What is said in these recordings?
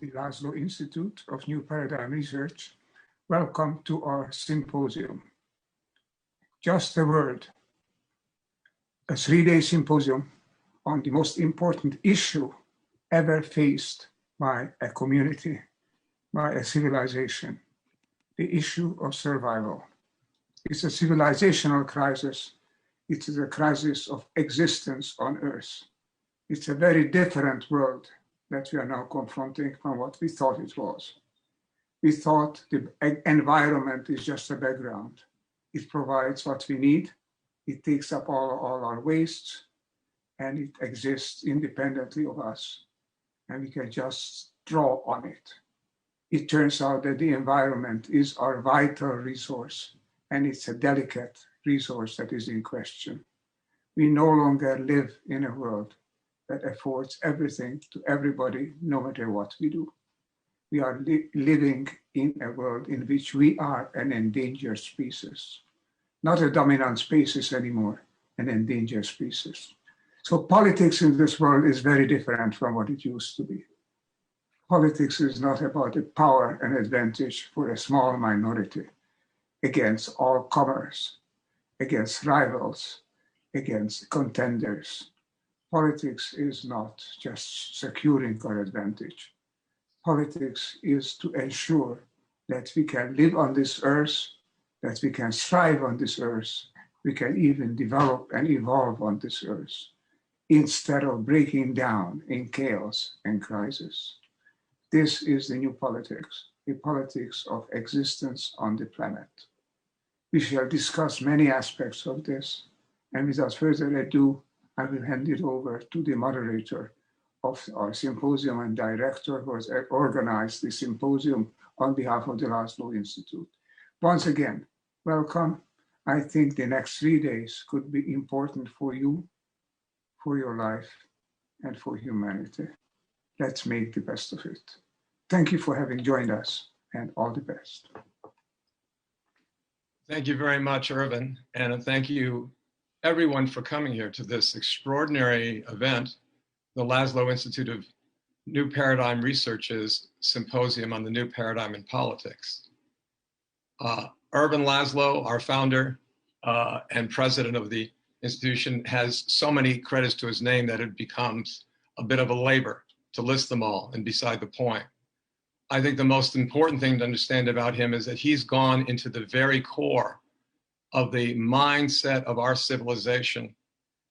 the Laszlo Institute of New Paradigm Research. Welcome to our symposium. Just a word, a 3-day symposium on the most important issue ever faced by a community, by a civilization, the issue of survival. It's a civilizational crisis. It is a crisis of existence on Earth. It's a very different world that we are now confronting from what we thought it was. We thought the environment is just a background. It provides what we need. It takes up all our wastes, and it exists independently of us, and we can just draw on it. It turns out that the environment is our vital resource, and it's a delicate resource that is in question. We no longer live in a world that affords everything to everybody, no matter what we do. We are living in a world in which we are an endangered species, not a dominant species anymore, an endangered species. So politics in this world is very different from what it used to be. Politics is not about the power and advantage for a small minority against all comers, against rivals, against contenders. Politics is not just securing our advantage. Politics is to ensure that we can live on this earth, that we can thrive on this earth, we can even develop and evolve on this earth, instead of breaking down in chaos and crisis. This is the new politics, the politics of existence on the planet. We shall discuss many aspects of this, and without further ado, I will hand it over to the moderator of our symposium and director who has organized the symposium on behalf of the Laszlo Institute. Once again, welcome. I think the next 3 days could be important for you, for your life, and for humanity. Let's make the best of it. Thank you for having joined us, and all the best. Thank you very much, Ervin, and thank you everyone for coming here to this extraordinary event, the Laszlo Institute of New Paradigm Research's Symposium on the New Paradigm in Politics. Ervin Laszlo, our founder and president of the institution, has so many credits to his name that it becomes a bit of a labor to list them all and beside the point. I think the most important thing to understand about him is that he's gone into the very core of the mindset of our civilization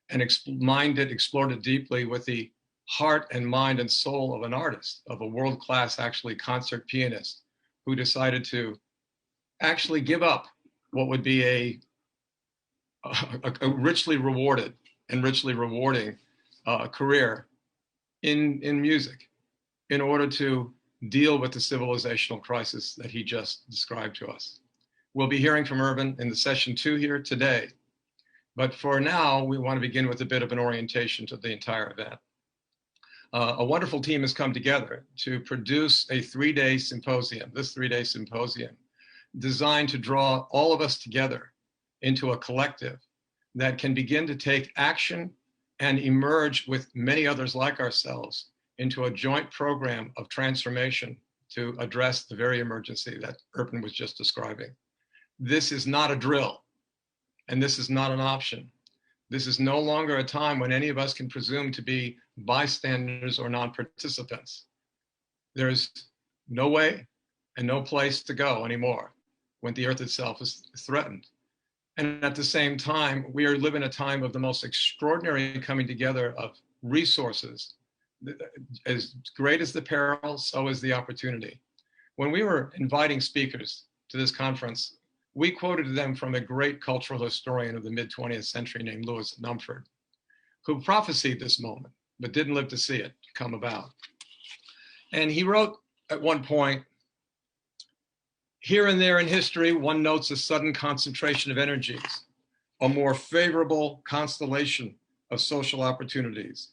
and explored it deeply with the heart and mind and soul of an artist, of a world-class, actually, concert pianist who decided to actually give up what would be a richly rewarded and richly rewarding career in music in order to deal with the civilizational crisis that he just described to us. We'll be hearing from Ervin in the session 2 here today. But for now, we want to begin with a bit of an orientation to the entire event. A wonderful team has come together to produce a 3-day symposium, this 3-day symposium, designed to draw all of us together into a collective that can begin to take action and emerge with many others like ourselves into a joint program of transformation to address the very emergency that Ervin was just describing. This is not a drill, and this is not an option. This is no longer a time when any of us can presume to be bystanders or non-participants. There's no way and no place to go anymore when the earth itself is threatened. And at the same time, we are living a time of the most extraordinary coming together of resources. As great as the peril, so is the opportunity. When we were inviting speakers to this conference, we quoted them from a great cultural historian of the mid-20th century named Louis Numford, who prophesied this moment, but didn't live to see it come about. And he wrote at one point, "Here and there in history, one notes a sudden concentration of energies, a more favorable constellation of social opportunities,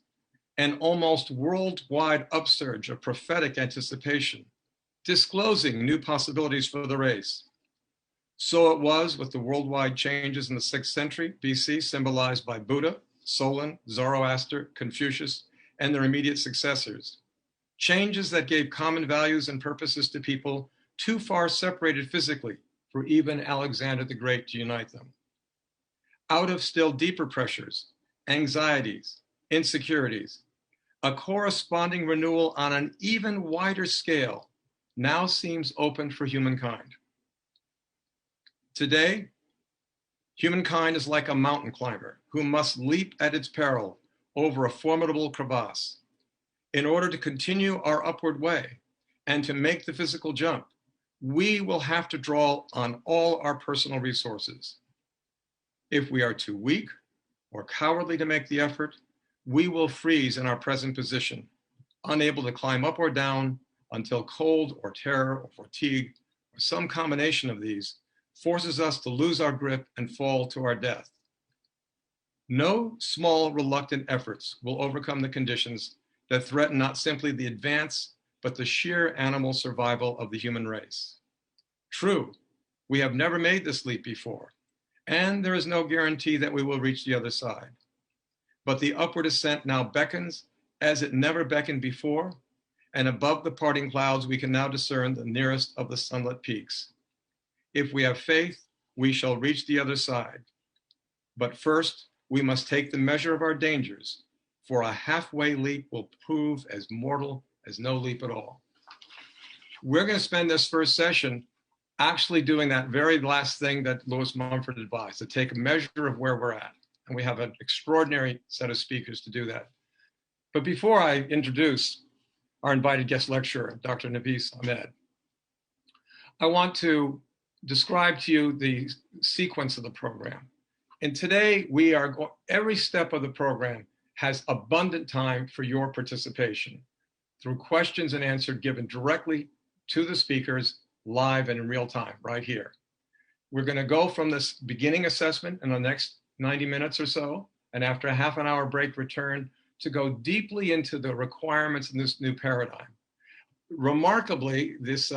an almost worldwide upsurge of prophetic anticipation, disclosing new possibilities for the race. So it was with the worldwide changes in the 6th century BC, symbolized by Buddha, Solon, Zoroaster, Confucius, and their immediate successors. changes that gave common values and purposes to people too far separated physically for even Alexander the Great to unite them. Out of still deeper pressures, anxieties, insecurities, a corresponding renewal on an even wider scale now seems open for humankind. Today, humankind is like a mountain climber who must leap at its peril over a formidable crevasse. In order to continue our upward way and to make the physical jump, we will have to draw on all our personal resources. If we are too weak or cowardly to make the effort, we will freeze in our present position, unable to climb up or down until cold or terror or fatigue or some combination of these forces us to lose our grip and fall to our death. No small reluctant efforts will overcome the conditions that threaten not simply the advance, but the sheer animal survival of the human race. True, we have never made this leap before, and there is no guarantee that we will reach the other side. But the upward ascent now beckons as it never beckoned before, and above the parting clouds we can now discern the nearest of the sunlit peaks. If we have faith, we shall reach the other side. But first, we must take the measure of our dangers, for a halfway leap will prove as mortal as no leap at all. We're going to spend this first session actually doing that very last thing that Lewis Mumford advised, to take a measure of where we're at. And we have an extraordinary set of speakers to do that. But before I introduce our invited guest lecturer, Dr. Nafis Ahmed, I want to describe to you the sequence of the program. And today we are, every step of the program has abundant time for your participation through questions and answers given directly to the speakers live and in real time, right here. We're going to go from this beginning assessment in the next 90 minutes or so, and after a half an hour break, return to go deeply into the requirements in this new paradigm. Remarkably, this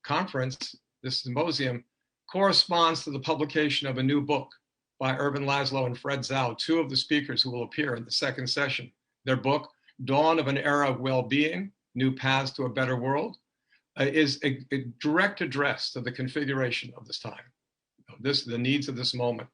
conference, this symposium, corresponds to the publication of a new book by Ervin Laszlo and Fred Zhao, two of the speakers who will appear in the second session. Their book, Dawn of an Era of Well-Being, New Paths to a Better World, is a direct address to the configuration of this time, the needs of this moment.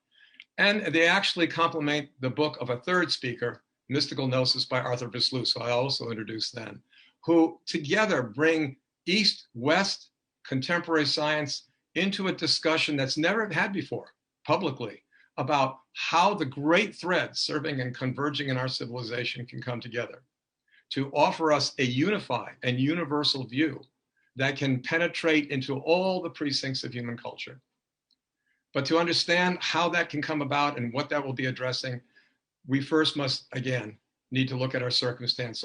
And they actually complement the book of a third speaker, Mystical Gnosis by Arthur Vislou, so I also introduced them, who together bring East-West contemporary science into a discussion that's never had before publicly about how the great threads serving and converging in our civilization can come together to offer us a unified and universal view that can penetrate into all the precincts of human culture. But to understand how that can come about and what that will be addressing, we first must, again, need to look at our circumstance.